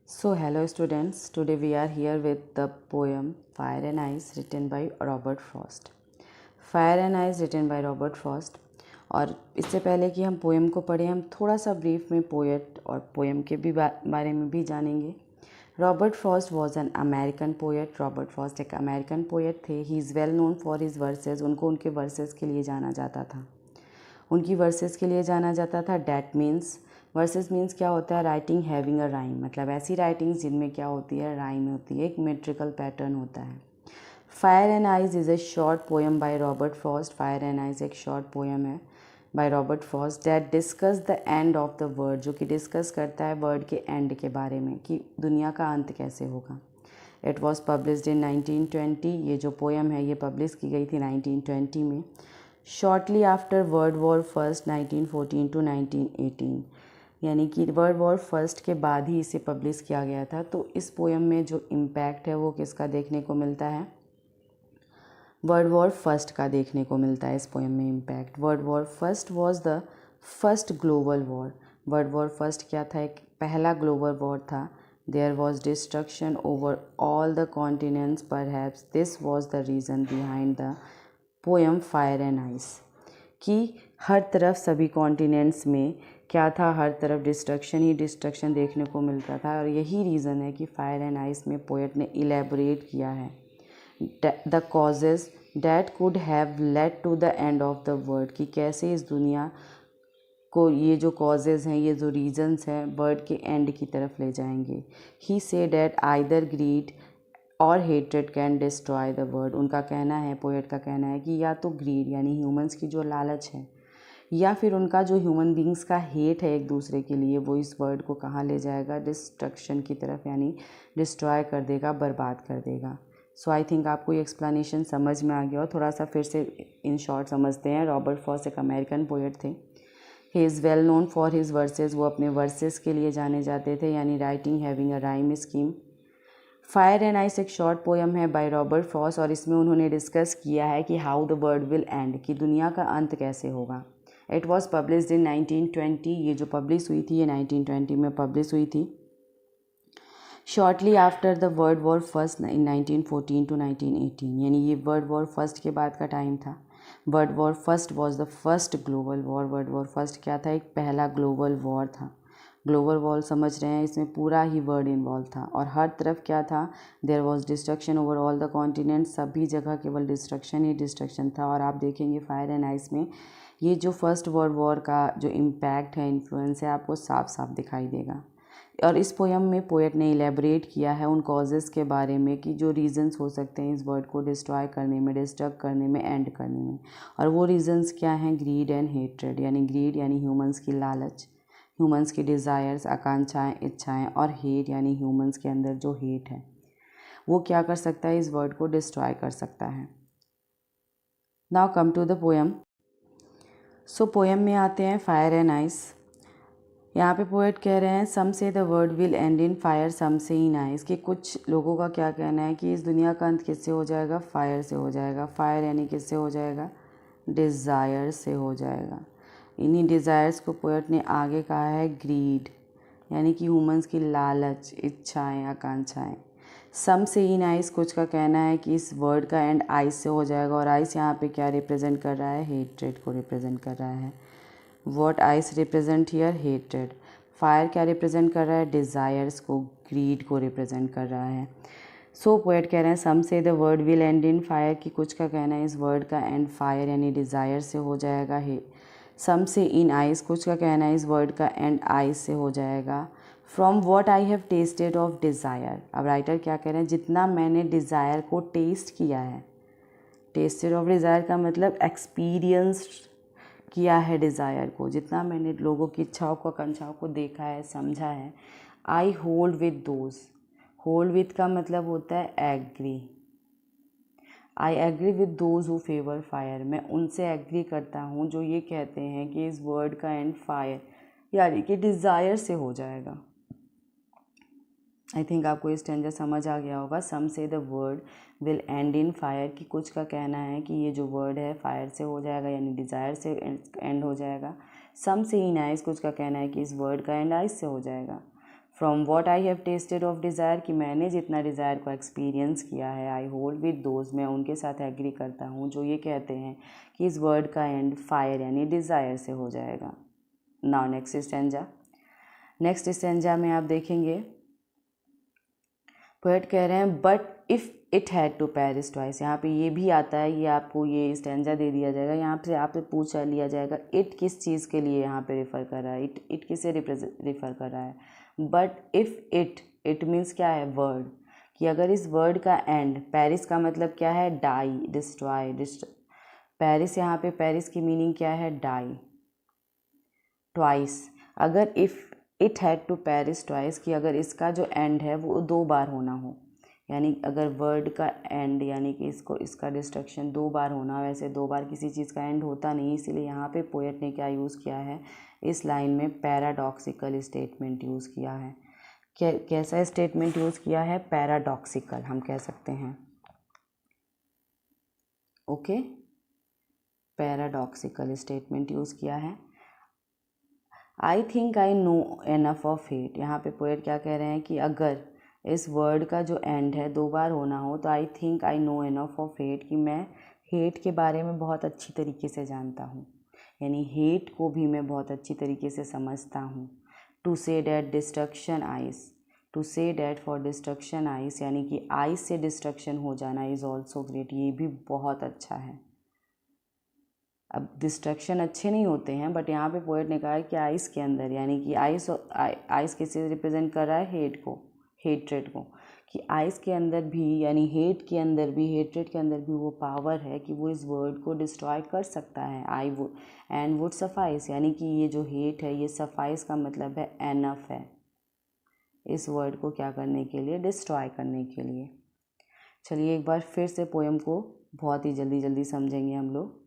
So, hello students. Today we are here with the poem Fire and Ice written by Robert Frost. Fire and Ice written by Robert Frost. और इससे पहले कि हम poem को पढ़ें, हम थोड़ा सा ब्रीफ में पोएट और पोएम के भी बारे में भी जानेंगे। Robert Frost was an American poet. Robert Frost एक अमेरिकन पोएट थे। He is well known for his versus. उनको उनके वर्सेस के लिए जाना जाता था। उनकी वर्सेस के लिए जाना जाता था। डैट मीन्स, वर्सेस मीन्स क्या होता है? राइटिंग हैविंग अ राइम, मतलब ऐसी राइटिंग्स जिनमें क्या होती है? राइम होती है, एक मेट्रिकल पैटर्न होता है। Fire and eyes is a short poem by Robert Frost. Fire and eyes एक शॉर्ट पोएम है by Robert Frost that discuss the end of the word, जो कि डिस्कस करता है वर्ड के एंड के बारे में कि दुनिया का अंत कैसे होगा। It was published in 1920। ये जो पोएम है ये पब्लिश की गई थी 1920 में। Shortly after world war first 1914 to 1918, यानी कि वर्ल्ड वॉर फर्स्ट के बाद ही इसे पब्लिश किया गया था। तो इस पोएम में जो इम्पैक्ट है वो किसका देखने को मिलता है? वर्ल्ड वॉर फर्स्ट का देखने को मिलता है इस पोएम में impact. World war first was the first global war. World war first क्या था? एक पहला ग्लोबल वॉर था। There was destruction over all the continents, perhaps this was the reason behind the poem fire and ice, कि हर तरफ सभी continents में क्या था? हर तरफ डिस्ट्रक्शन ही डिस्ट्रक्शन देखने को मिलता था। और यही रीज़न है कि फायर एंड आइस में पोएट ने इलेबोरेट किया है the causes that could have led to the end of the world, कि कैसे इस दुनिया को ये जो कॉजेज़ हैं, ये जो रीजंस हैं, वर्ल्ड के एंड की तरफ ले जाएंगे। ही से डैट आइदर ग्रीड और hatred can destroy the world. उनका कहना है, पोएट का कहना है कि या तो ग्रीड यानी ह्यूमंस की जो लालच है, या फिर उनका जो ह्यूमन बींग्स का हेट है एक दूसरे के लिए, वो इस वर्ल्ड को कहाँ ले जाएगा? डिस्ट्रक्शन की तरफ, यानी डिस्ट्रॉय कर देगा, बर्बाद कर देगा। सो आई थिंक आपको ये एक्सप्लेनेशन समझ में आ गया। और थोड़ा सा फिर से इन शॉर्ट समझते हैं। रॉबर्ट फ्रॉस्ट एक अमेरिकन पोएट थे। He is well known for his versus. वो अपने वर्सेस के लिए जाने जाते थे, यानी writing having a rhyme scheme. Fire and ice एक शॉर्ट पोएम है बाय रॉबर्ट फ्रॉस्ट, और इसमें उन्होंने डिस्कस किया है कि how the world will and, कि दुनिया का अंत कैसे होगा। It was published in 1920। ये जो पब्लिश हुई थी ये 1920 में पब्लिश हुई थी। Shortly after the world war first in 1914 to 1918, यानी ये वर्ल्ड वॉर फर्स्ट के बाद का टाइम था। World war first was the first global war. World war first क्या था? एक पहला ग्लोबल वॉर था। ग्लोबल वॉर समझ रहे हैं, इसमें पूरा ही वर्ल्ड इन्वॉल्व था। और हर तरफ क्या था? There was destruction over all the continent. सभी जगह केवल डिस्ट्रक्शन ही डिस्ट्रक्शन था। और आप देखेंगे फायर एंड आइस में ये जो फर्स्ट वर्ल्ड वॉर का जो इम्पैक्ट है, इन्फ्लुएंस है, आपको साफ साफ दिखाई देगा। और इस पोएम में पोएट ने इलेबरेट किया है उन कॉजेज़ के बारे में कि जो रीज़न्स हो सकते हैं इस वर्ल्ड को डिस्ट्रॉय करने में, डिस्टर्ब करने में, एंड करने में। और वो रीज़न्स क्या हैं? ग्रीड एंड हेट्रेड, यानी ग्रीड यानी ह्यूमंस की लालच, ह्यूमंस की डिज़ायर्स, आकांक्षाएं, इच्छाएं, और हेट यानी ह्यूमंस के अंदर जो हेट है वो क्या कर सकता है? इस वर्ल्ड को डिस्ट्रॉय कर सकता है। Now come to the poem. So poem में आते हैं फायर एंड आइस। यहाँ पे पोएट कह रहे हैं some say the world will end in fire, some say in ice, कि कुछ लोगों का क्या कहना है कि इस दुनिया का अंत किससे हो जाएगा? फायर से हो जाएगा। फायर यानी किससे हो जाएगा? डिज़ायर से हो जाएगा। इन्हीं डिज़ायर्स को पोएट ने आगे कहा है ग्रीड, यानी कि ह्यूमंस की लालच, इच्छाएं, आकांक्षाएं। सम से इन आइस, कुछ का कहना है कि इस वर्ड का एंड आइस से हो जाएगा। और आइस यहाँ पे क्या रिप्रेजेंट कर रहा है? हेट्रेड को रिप्रेजेंट कर रहा है। What ice represent here? Hatred. Fire क्या रिप्रेजेंट कर रहा है? डिज़ायर्स को, ग्रीड को रिप्रेजेंट कर रहा है। सो पोएट कह रहे हैं some say the word will end in fire, कि कुछ का कहना है इस वर्ड का एंड फायर यानी डिज़ायर से हो जाएगा। सम से इन आइस, कुछ का कहना है इस वर्ड का एंड आइस से हो जाएगा। From what I have tested of desire. अब राइटर क्या कह रहे हैं? जितना मैंने डिज़ायर को टेस्ट किया है। टेस्टेड ऑफ डिज़ायर का मतलब एक्सपीरियंस किया है डिज़ायर को, जितना मैंने लोगों की इच्छाओं को, आकांक्षाओं को देखा है, समझा है। I hold with those. Hold with का मतलब होता है agree. I agree with those who favour fire. मैं उनसे एग्री करता हूँ जो ये कहते हैं कि इस वर्ड का एंड फायर यानी कि डिज़ायर से हो जाएगा। आई थिंक आपको ये स्टेंजर समझ आ गया होगा। सम say the word will end in fire, कि कुछ का कहना है कि ये जो वर्ड है फायर से हो जाएगा यानी डिज़ायर से एंड हो जाएगा। सम से इन आइस, कुछ का कहना है कि इस वर्ड का एंड आइस से हो जाएगा। From what I have tested of desire, कि मैंने जितना डिज़ायर को एक्सपीरियंस किया है, आई होल्ड विद दोज, मैं उनके साथ एग्री करता हूँ जो ये कहते हैं कि इस वर्ड का एंड फायर यानी डिज़ायर से हो जाएगा। नाउ नेक्स्ट स्टेंजा में आप देखेंगे पोएट कह रहे हैं but if it had to perish twice. यहाँ पे ये भी आता है, ये आपको ये स्टेंजा दे दिया जाएगा, यहाँ से आपसे पूछा लिया जाएगा इट किस चीज़ के लिए यहाँ पे रेफ़र कर रहा है, इट किसे रेफ़र कर रहा है। बट इफ़ इट मीन्स क्या है, वर्ड, कि अगर इस वर्ड का एंड, पेरिस का मतलब क्या है, डाई, डिस्ट्रॉय, पेरिस, यहाँ पे पेरिस की मीनिंग क्या है, डाई, ट्वाइस। अगर if it had to perish twice, कि अगर इसका जो एंड है वो 2 बार होना हो, यानी अगर वर्ड का एंड यानी कि इसका डिस्ट्रक्शन 2 बार होना, वैसे 2 बार किसी चीज़ का एंड होता नहीं, इसीलिए यहाँ पे पोएट ने क्या यूज़ किया है, इस लाइन में पैराडॉक्सिकल स्टेटमेंट यूज़ किया है। कैसा स्टेटमेंट यूज़ किया है, पैराडॉक्सिकल हम कह सकते हैं। ओके, पैराडॉक्सिकल स्टेटमेंट यूज़ किया है। I think I know enough of hate, यहाँ पे पोएट क्या कह रहे हैं कि अगर इस वर्ड का जो एंड है 2 बार होना हो तो आई think I know enough of hate, कि मैं हेट के बारे में बहुत अच्छी तरीके से जानता हूँ, यानी हेट को भी मैं बहुत अच्छी तरीके से समझता हूँ। To say that destruction ice, to say that for destruction ice, यानी कि आइस से डिस्ट्रक्शन हो जाना इज़ ऑल्सो ग्रेट, ये भी बहुत अच्छा है। अब डिस्ट्रक्शन अच्छे नहीं होते हैं, बट यहाँ पे पोएट ने कहा है कि आइस के अंदर, यानी कि आइस किसे रिप्रेजेंट कर रहा है, हेट को, हेट्रेड को, कि आइस के अंदर भी यानी हेट के अंदर भी, हेट्रेड के अंदर भी वो पावर है कि वो इस वर्ड को डिस्ट्रॉय कर सकता है। I would and would suffice, यानी कि ये जो हेट है, ये सफाइस का मतलब है एनफ है इस वर्ड को क्या करने के लिए, डिस्ट्रॉय करने के लिए। चलिए एक बार फिर से पोएम को बहुत ही जल्दी समझेंगे हम लोग।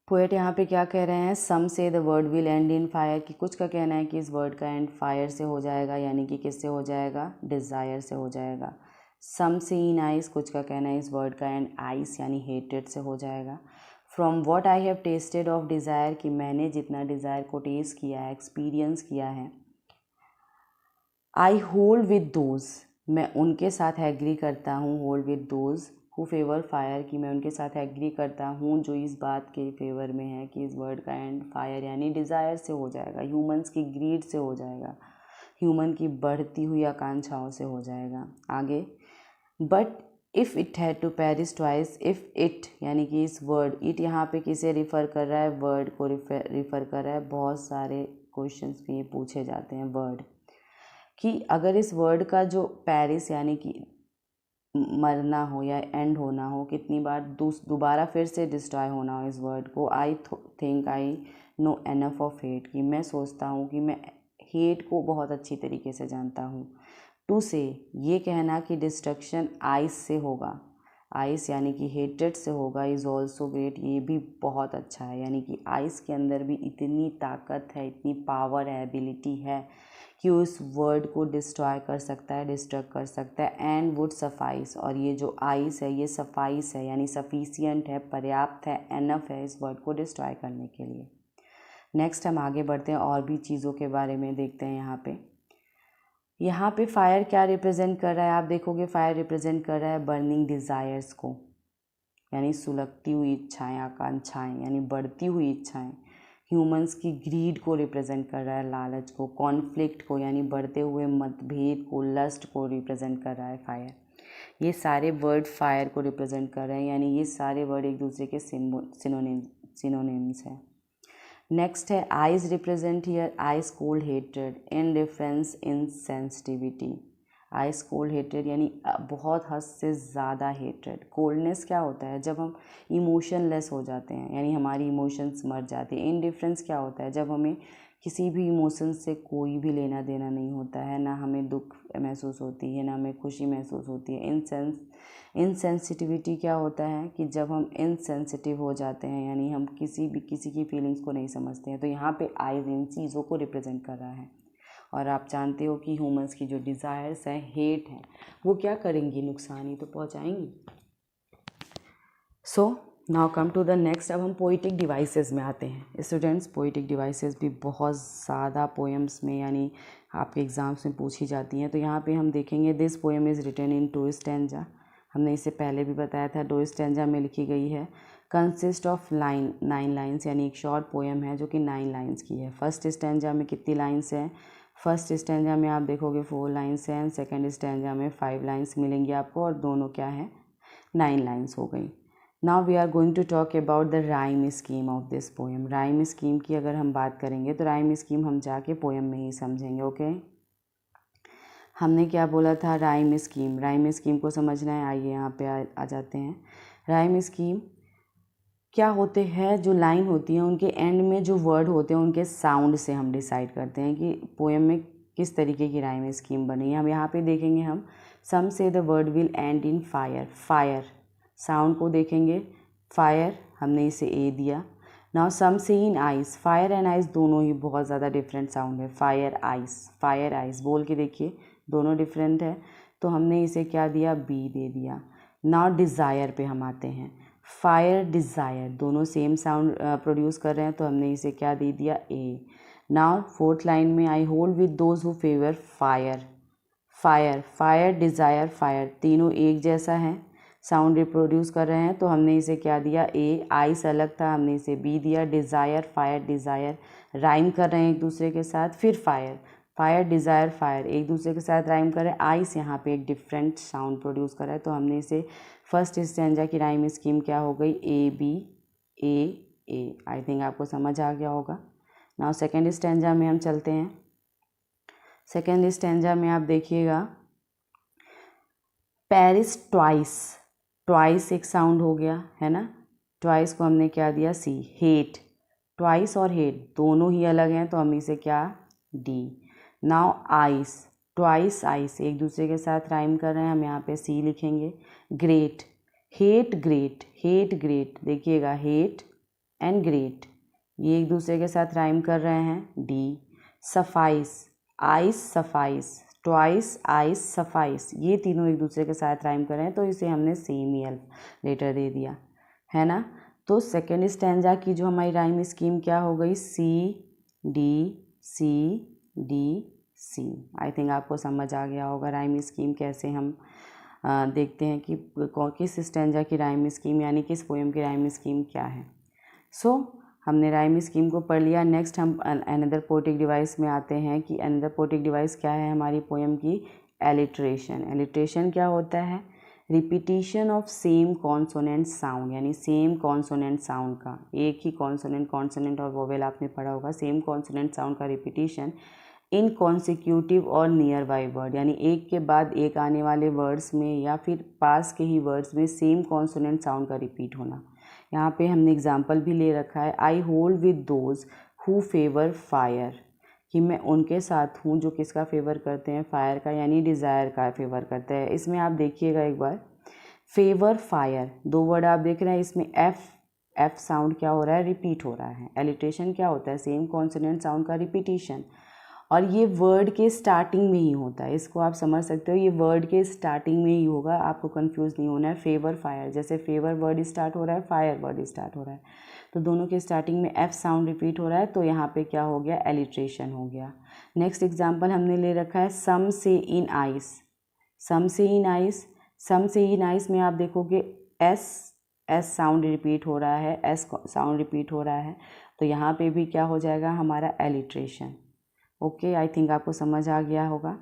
पोएट यहाँ पे क्या कह रहे हैं, some say the word will end in fire, कि कुछ का कहना है कि इस वर्ड का एंड फायर से हो जाएगा, यानी कि किससे हो जाएगा, डिज़ायर से हो जाएगा। सम से इन आइस, कुछ का कहना है इस वर्ड का एंड आइस यानी हेटेड से हो जाएगा। From what I have tested of desire, कि मैंने जितना डिज़ायर को टेस्ट किया है, एक्सपीरियंस किया है। आई होल्ड विद दोज, मैं उनके साथ एग्री करता हूँ, hold with those who favour fire, कि मैं उनके साथ एग्री करता हूँ जो इस बात के फेवर में है कि इस वर्ड का एंड फायर यानी डिज़ायर से हो जाएगा, ह्यूमंस की ग्रीड से हो जाएगा, ह्यूमन की बढ़ती हुई आकांक्षाओं से हो जाएगा। आगे, but if it had to perish twice, if it यानी कि इस वर्ड, इट यहाँ पे किसे रिफ़र कर रहा है, वर्ड को रिफ़र कर रहा है। बहुत सारे क्वेश्चंस भी पूछे जाते हैं वर्ड, कि अगर इस वर्ड का जो पेरिस यानी कि मरना हो या एंड होना हो, कितनी बार दोबारा फिर से डिस्ट्रॉय होना हो इस वर्ड को, आई think I know enough of hate, कि मैं सोचता हूँ कि मैं हेट को बहुत अच्छी तरीके से जानता हूँ। टू से, ये कहना कि डिस्ट्रक्शन आइस से होगा, आइस यानी कि हेटेड से होगा, इज़ ऑल्सो ग्रेट, ये भी बहुत अच्छा है, यानी कि आइस के अंदर भी इतनी ताकत है, इतनी पावर है, एबिलिटी है कि उस वर्ड को डिस्ट्रॉय कर सकता है, डिस्ट्रक्ट कर सकता है। एंड वुड सफाइस, और ये जो आइस है ये सफाइस है यानी सफिशियंट है, पर्याप्त है, एनफ है इस वर्ड को डिस्ट्रॉय करने के लिए। नेक्स्ट हम आगे बढ़ते हैं और भी चीज़ों के बारे में देखते हैं। यहाँ पे फायर क्या रिप्रेजेंट कर रहा है, आप देखोगे फायर रिप्रेजेंट कर रहा है बर्निंग डिज़ायर्स को, यानी सुलगती हुई इच्छाएं, आकांक्षाएं यानी बढ़ती हुई इच्छाएं। ह्यूमंस की ग्रीड को रिप्रेजेंट कर रहा है, लालच को, कॉन्फ्लिक्ट को यानी बढ़ते हुए मतभेद को, लस्ट को रिप्रेजेंट कर रहा है फायर। ये सारे वर्ड फायर को रिप्रेजेंट कर रहे हैं, यानी ये सारे वर्ड एक दूसरे के सिनोनिम्स हैं। नेक्स्ट है eyes represent here eyes cold hatred, indifference, insensitivity. Eyes cold hatred यानी बहुत हद से ज़्यादा हेट्रेड। कोल्डनेस क्या होता है, जब हम इमोशनलेस हो जाते हैं यानी हमारी इमोशंस मर जाते हैं। इनडिफरेंस क्या होता है, जब हमें किसी भी इमोशन से कोई भी लेना देना नहीं होता है, ना हमें दुख महसूस होती है ना हमें खुशी महसूस होती है। इनसेंसिटिविटी क्या होता है कि जब हम इनसेंसिटिव हो जाते हैं यानी हम किसी की फीलिंग्स को नहीं समझते हैं। तो यहाँ पे आइज इन चीज़ों को रिप्रेजेंट कर रहा है। और आप जानते हो कि ह्यूमंस की जो डिज़ायर्स हैं, हेट हैं, वो क्या करेंगी, नुकसान ही तो पहुँचाएंगी। So now come to the next. अब हम पोइटिक डिवाइसेस में आते हैं। स्टूडेंट्स, पोइटिक डिवाइसेस भी बहुत ज़्यादा पोएम्स में यानी आपके एग्ज़ाम्स में पूछी जाती हैं। तो यहाँ पे हम देखेंगे this poem is written in 2 stanza. हमने इसे पहले भी बताया था, 2 स्टैंजा में लिखी गई है। कंसिस्ट ऑफ 9 लाइन्स, यानी एक शॉर्ट पोएम है जो कि 9 लाइन्स की है। फर्स्ट स्टैंजा में कितनी लाइन्स हैं? फर्स्ट स्टैंजा में आप देखोगे 4 लाइन्स हैं, सेकेंड स्टैंजा में 5 लाइन्स मिलेंगी आपको, और दोनों क्या है? 9 लाइन्स हो गई। Now we are going to talk about the rhyme scheme of this poem. Rhyme scheme की अगर हम बात करेंगे तो राइम स्कीम हम जाके पोएम में ही समझेंगे। ओके, हमने क्या बोला था? Rhyme scheme. राइम स्कीम को समझना है, आइए यहाँ पे आ जाते हैं। राइम स्कीम क्या होते हैं? जो लाइन होती है उनके एंड में जो वर्ड होते हैं उनके साउंड से हम डिसाइड करते हैं कि पोएम में किस तरीके की राइम स्कीम बनी है। हम यहाँ पे देखेंगे, हम सम say the word will end in fire. Fire sound को देखेंगे, फायर हमने इसे ए दिया। Now some say in ice. Fire and ice दोनों ही बहुत ज़्यादा डिफरेंट साउंड है। फायर आइस, फायर आइस बोल के देखिए, दोनों डिफरेंट है, तो हमने इसे क्या दिया? बी दे दिया। नाउ डिज़ायर पे हम आते हैं। फायर डिज़ायर दोनों सेम साउंड प्रोड्यूस कर रहे हैं, तो हमने इसे क्या दे दिया? ए। नाउ फोर्थ लाइन में आई hold with those who favour fire. Fire, fire desire, fire तीनों एक जैसा है, साउंड रिप्रोड्यूस कर रहे हैं, तो हमने इसे क्या दिया? ए। आइस अलग था, हमने इसे बी दिया। डिज़ायर, फायर डिज़ायर राइम कर रहे हैं एक दूसरे के साथ। फिर फायर, फायर डिज़ायर फायर एक दूसरे के साथ राइम कर रहे हैं। आइस यहाँ पे एक डिफरेंट साउंड प्रोड्यूस कर रहा है, तो हमने इसे फर्स्ट स्टैंजा की राइम स्कीम क्या हो गई? A B A A. I think आपको समझ आ गया होगा। नाउ सेकेंड स्टैंजा में हम चलते हैं। सेकेंड स्टैंजा में आप देखिएगा, पेरिस ट्वाइस। ट्वाइस एक साउंड हो गया है ना, ट्वाइस को हमने क्या दिया? सी। हेट, ट्वाइस और हेट दोनों ही अलग हैं, तो हम इसे क्या? D. Now ice, twice ice एक दूसरे के साथ राइम कर रहे हैं, हम यहाँ पे सी लिखेंगे। Great, hate great, hate great देखिएगा, हेट एंड ग्रेट ये एक दूसरे के साथ राइम कर रहे हैं, D. Suffice, ice suffice, twice ice suffice ये तीनों एक दूसरे के साथ राइम कर रहे हैं, तो इसे हमने सेम ही लेटर दे दिया है ना। तो सेकेंड स्टैंजा की जो हमारी राइम स्कीम क्या हो गई? C D C. I think आपको समझ आ गया होगा राइम स्कीम कैसे हम देखते हैं कि किस स्टैंजा की राइम स्कीम यानी किस पोएम की राइम स्कीम क्या है। सो हमने राइम स्कीम को पढ़ लिया। नेक्स्ट हम अनदर पोएटिक डिवाइस में आते हैं कि अनदर पोएटिक डिवाइस क्या है हमारी पोएम की? एलिट्रेशन। एलिट्रेशन क्या होता है? Repetition of same consonant sound, यानी सेम कॉन्सोनेंट साउंड का, एक ही कॉन्सोनेंट और वोवेल आपने पढ़ा होगा, सेम कॉन्सोनेंट साउंड का रिपीटिशन इन कॉन्सिक्यूटिव और नियर बाई वर्ड, यानी एक के बाद एक आने वाले वर्ड्स में या फिर पास के ही वर्ड्स में सेम कॉन्सोनेंट साउंड का रिपीट होना। यहाँ पे हमने एग्जाम्पल भी ले रखा है, I hold with those who favour fire, कि मैं उनके साथ हूँ जो किसका फेवर करते हैं? फायर का, यानी डिज़ायर का फेवर करते हैं। इसमें आप देखिएगा एक बार, फेवर फायर दो वर्ड आप देख रहे हैं, इसमें एफ साउंड क्या हो रहा है? रिपीट हो रहा है। एलिट्रेशन क्या होता है? सेम कॉन्सोनेंट साउंड का रिपीटिशन, और ये वर्ड के स्टार्टिंग में ही होता है, इसको आप समझ सकते हो, ये वर्ड के स्टार्टिंग में ही होगा, आपको कंफ्यूज नहीं होना है। फेवर फायर, जैसे फेवर वर्ड स्टार्ट हो रहा है, फायर वर्ड स्टार्ट हो रहा है, तो दोनों के स्टार्टिंग में एफ साउंड रिपीट हो रहा है, तो यहाँ पे क्या हो गया? एलिट्रेशन हो गया। नेक्स्ट एग्जाम्पल हमने ले रखा है सम say in ice. Some say in ice, some say in ice में आप देखोगे एस साउंड रिपीट हो रहा है, एस साउंड रिपीट हो रहा है, तो यहाँ पे भी क्या हो जाएगा हमारा? एलिट्रेशन। ओके, आई थिंक आपको समझ आ गया होगा।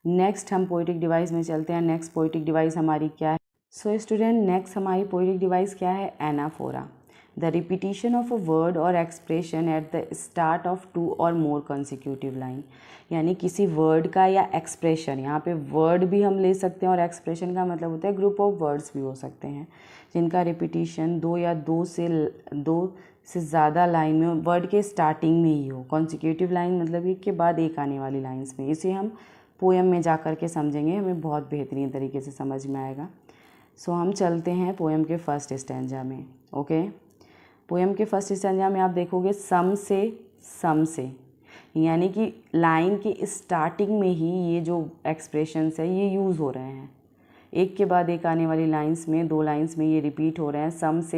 नेक्स्ट हम पोएटिक डिवाइस में चलते हैं। नेक्स्ट पोएटिक डिवाइस हमारी क्या है? सो स्टूडेंट, नेक्स्ट हमारी पोएटिक डिवाइस क्या है? Anaphora. The repetition of a word or expression at the start of 2 or more consecutive line, यानी किसी वर्ड का या एक्सप्रेशन, यहाँ पे वर्ड भी हम ले सकते हैं और एक्सप्रेशन का मतलब होता है ग्रुप ऑफ वर्ड्स भी हो सकते हैं, जिनका रिपीटिशन 2 या 2 से ज़्यादा लाइन में वर्ड के स्टार्टिंग में ही हो। कॉन्सिक्यूटिव लाइन मतलब एक के बाद एक आने वाली लाइंस में, इसे हम पोएम में जा कर के समझेंगे, हमें बहुत बेहतरीन तरीके से समझ में आएगा। सो हम चलते हैं पोएम के फर्स्ट स्टैंजा में। ओके, पोएम के फर्स्ट स्टैंजा में आप देखोगे सम से, यानी कि लाइन की स्टार्टिंग में ही ये जो एक्सप्रेशंस है ये यूज़ हो रहे हैं, एक के बाद एक आने वाली लाइंस में, 2 लाइंस में ये रिपीट हो रहे हैं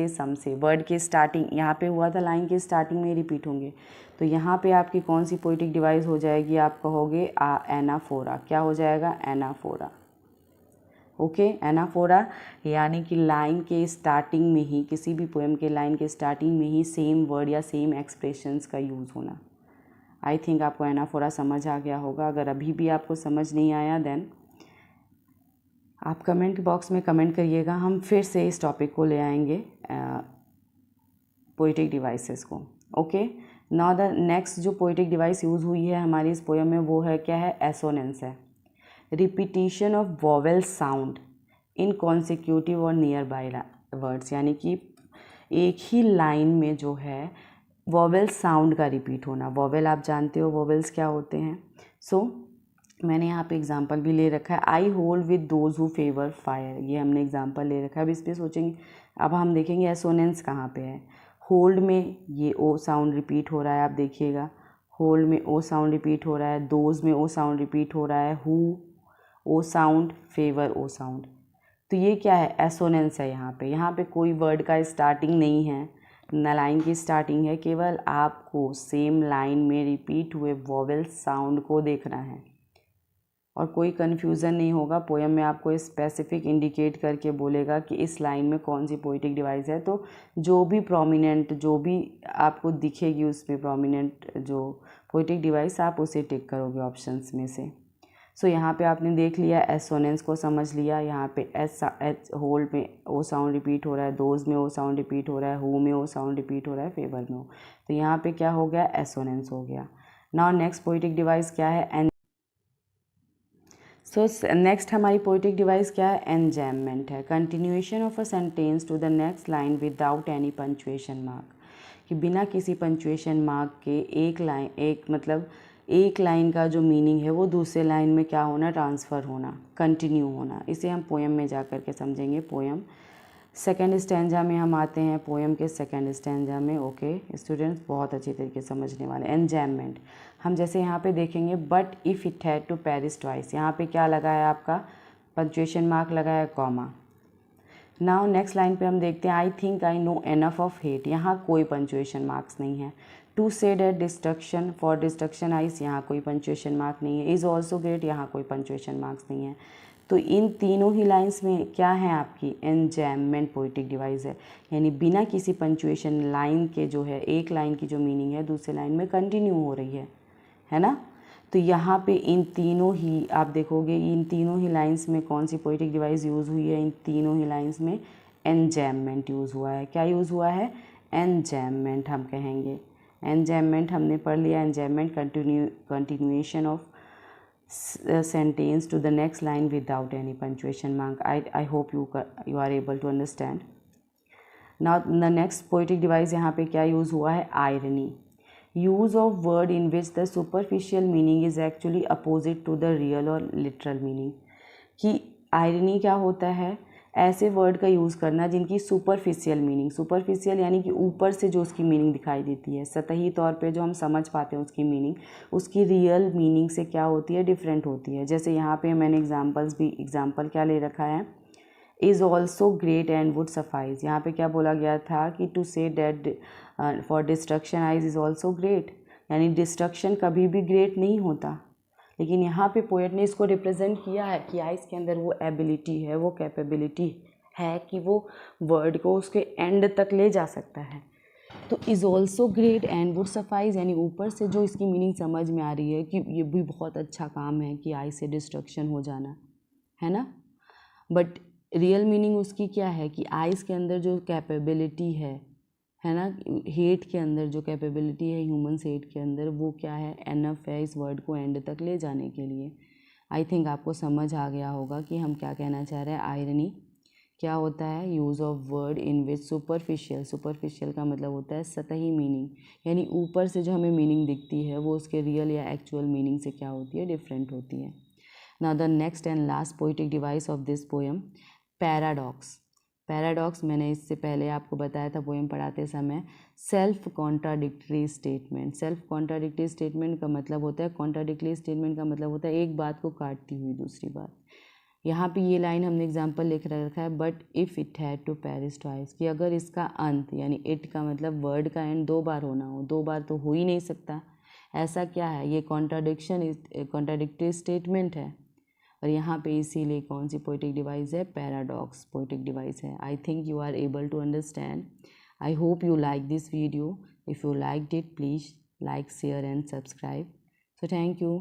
सम से। वर्ड के स्टार्टिंग यहाँ पे हुआ था, लाइन के स्टार्टिंग में रिपीट होंगे। तो यहाँ पे आपकी कौन सी पोइटिक डिवाइस हो जाएगी, आप कहोगे एनाफोरा। क्या हो जाएगा, एनाफोरा। ओके, एनाफोरा यानी कि लाइन के स्टार्टिंग में ही, किसी भी पोएम के लाइन के स्टार्टिंग में ही सेम वर्ड या सेम एक्सप्रेशंस का यूज़ होना। आई थिंक आपको एनाफोरा समझ आ गया होगा। अगर अभी भी आपको समझ नहीं आया देन आप कमेंट बॉक्स में कमेंट करिएगा, हम फिर से इस टॉपिक को ले आएंगे पोइटिक डिवाइसेस को। ओके, नाउ द नेक्स्ट जो पोइटिक डिवाइस यूज़ हुई है हमारी इस पोएम में वो है क्या है, एसोनेंस है। Repetition of vowel sound in consecutive और नियर बाय वर्ड्स, यानी कि एक ही लाइन में जो है वोवेल साउंड का रिपीट होना। वोवेल आप जानते हो वोवेल्स क्या होते हैं। सो मैंने यहाँ पे एग्जांपल भी ले रखा है, I hold with those who favour fire. ये हमने एग्जांपल ले रखा है। अब इस पर सोचेंगे, अब हम देखेंगे एसोनेंस कहाँ पे है। होल्ड में ये ओ साउंड रिपीट हो रहा है, आप देखिएगा होल्ड में ओ साउंड रिपीट हो रहा है, दोज में ओ साउंड रिपीट हो रहा है, who o sound, favour o sound. तो ये क्या है, एसोनेंस है। यहाँ पे कोई वर्ड का स्टार्टिंग नहीं है, न लाइन की स्टार्टिंग है, केवल आपको सेम लाइन में रिपीट हुए वोवेल साउंड को देखना है और कोई कन्फ्यूज़न नहीं होगा। पोएम में आपको स्पेसिफिक इंडिकेट करके बोलेगा कि इस लाइन में कौन सी पोइटिक डिवाइस है। तो जो भी प्रोमिनेंट, जो भी आपको दिखेगी उसमें प्रोमिनेंट जो पोइटिक डिवाइस, आप उसे टिक करोगे ऑप्शंस में से। सो यहाँ पे आपने देख लिया, एसोनेंस को समझ लिया। यहाँ पे एच होल्ड में ओ साउंड रिपीट हो रहा है, दोज में ओ साउंड रिपीट हो रहा है, हु में ओ साउंड रिपीट हो रहा है, फेवर में हो। तो यहाँ पे क्या हो गया, एसोनेंस हो गया। नाउ नेक्स्ट पोइटिक डिवाइस क्या है, एन। सो नेक्स्ट हमारी पोइटिक डिवाइस क्या है, एनजैममेंट है। Continuation of a sentence to the next line without any punctuation mark, कि बिना किसी पंचुएशन मार्क के एक लाइन का जो मीनिंग है वो दूसरे लाइन में क्या होना, ट्रांसफ़र होना, कंटिन्यू होना। इसे हम पोएम में जा कर के समझेंगे। पोएम सेकेंड स्टैंजा में हम आते हैं, पोएम के सेकेंड स्टैंजा में। ओके स्टूडेंट्स, बहुत अच्छी तरीके से समझने वाले। एनजैममेंट हम जैसे यहाँ पे देखेंगे, but if it had to perish twice, यहाँ पे क्या लगा है आपका, पंचुएशन मार्क लगा है, कॉमा। नाउ नेक्स्ट लाइन पे हम देखते हैं, I think I know enough of hate, यहाँ कोई पंचुएशन मार्क्स नहीं है। To say that destruction, for destruction ice, यहाँ कोई पंचुएशन मार्क नहीं है। इज़ ऑल्सो ग्रेट, यहाँ कोई पंचुएशन मार्क्स नहीं है। तो इन तीनों ही लाइंस में क्या है, आपकी एनजैममेंट पोइटिक डिवाइस है, यानी बिना किसी पंचुएशन लाइन के जो है एक लाइन की जो मीनिंग है दूसरे लाइन में कंटिन्यू हो रही है ना। तो यहाँ पे इन तीनों ही आप देखोगे, इन तीनों ही लाइंस में कौन सी पोइटिक डिवाइस यूज़ हुई है, इन तीनों ही लाइंस में एनजैममेंट यूज़ हुआ है। क्या यूज़ हुआ है, एनजैममेंट हम कहेंगे। एनजैममेंट हमने पढ़ लिया, enjambment continuation of sentence to the next line without any punctuation mark. I hope you are able to understand. Now the next poetic device यहाँ पे क्या यूज़ हुआ है, irony. Use of word in which the superficial meaning is actually opposite to the real or literal meaning. कि irony क्या होता है, ऐसे वर्ड का यूज़ करना जिनकी सुपरफिशियल मीनिंग, सुपरफिशियल यानी कि ऊपर से जो उसकी मीनिंग दिखाई देती है, सतही तौर पे जो हम समझ पाते हैं उसकी मीनिंग, उसकी रियल मीनिंग से क्या होती है, डिफरेंट होती है। जैसे यहाँ पे मैंने एग्जाम्पल क्या ले रखा है, is also great and would suffice. यहाँ पे क्या बोला गया था कि to say that for destruction ice is also great, यानी डिस्ट्रक्शन कभी भी ग्रेट नहीं होता। लेकिन यहाँ पे पोएट ने इसको रिप्रेजेंट किया है कि आइस के अंदर वो एबिलिटी है, वो कैपेबिलिटी है कि वो वर्ड को उसके एंड तक ले जा सकता है। तो is also great and would suffice, यानी ऊपर से जो इसकी मीनिंग समझ में आ रही है कि ये भी बहुत अच्छा काम है कि आइस से डिस्ट्रक्शन हो जाना, है ना। बट रियल मीनिंग उसकी क्या है कि आइस के अंदर जो कैपेबिलिटी है ना, हेट के अंदर जो कैपेबिलिटी है ह्यूमंस हेट के अंदर, वो क्या है, एनफ है इस वर्ड को एंड तक ले जाने के लिए। आई थिंक आपको समझ आ गया होगा कि हम क्या कहना चाह रहे हैं। आयरनी क्या होता है, use of word in which superficial का मतलब होता है सतही मीनिंग, यानी ऊपर से जो हमें मीनिंग दिखती है वो उसके रियल या एक्चुअल मीनिंग से क्या होती है, डिफरेंट होती है। Now the next and last poetic device of this poem, paradox मैंने इससे पहले आपको बताया था पोएम पढ़ाते समय। सेल्फ कॉन्ट्राडिक्टरी स्टेटमेंट का मतलब होता है, कॉन्ट्राडिक्टरी स्टेटमेंट का मतलब होता है एक बात को काटती हुई दूसरी बात। यहाँ पे ये लाइन हमने एग्जाम्पल लिख रखा है, but if it had to perish twice, कि अगर इसका अंत यानी इट का मतलब वर्ड का एंड 2 बार होना हो, 2 बार तो हो ही नहीं सकता। ऐसा क्या है, ये कॉन्ट्राडिक्टरी स्टेटमेंट है। और यहाँ पे इसीलिए कौन सी पोइटिक डिवाइस है, पैराडॉक्स पोइटिक डिवाइस है। I think you are able to understand. I hope you like this video. If you liked it, please like, share and subscribe. So thank you.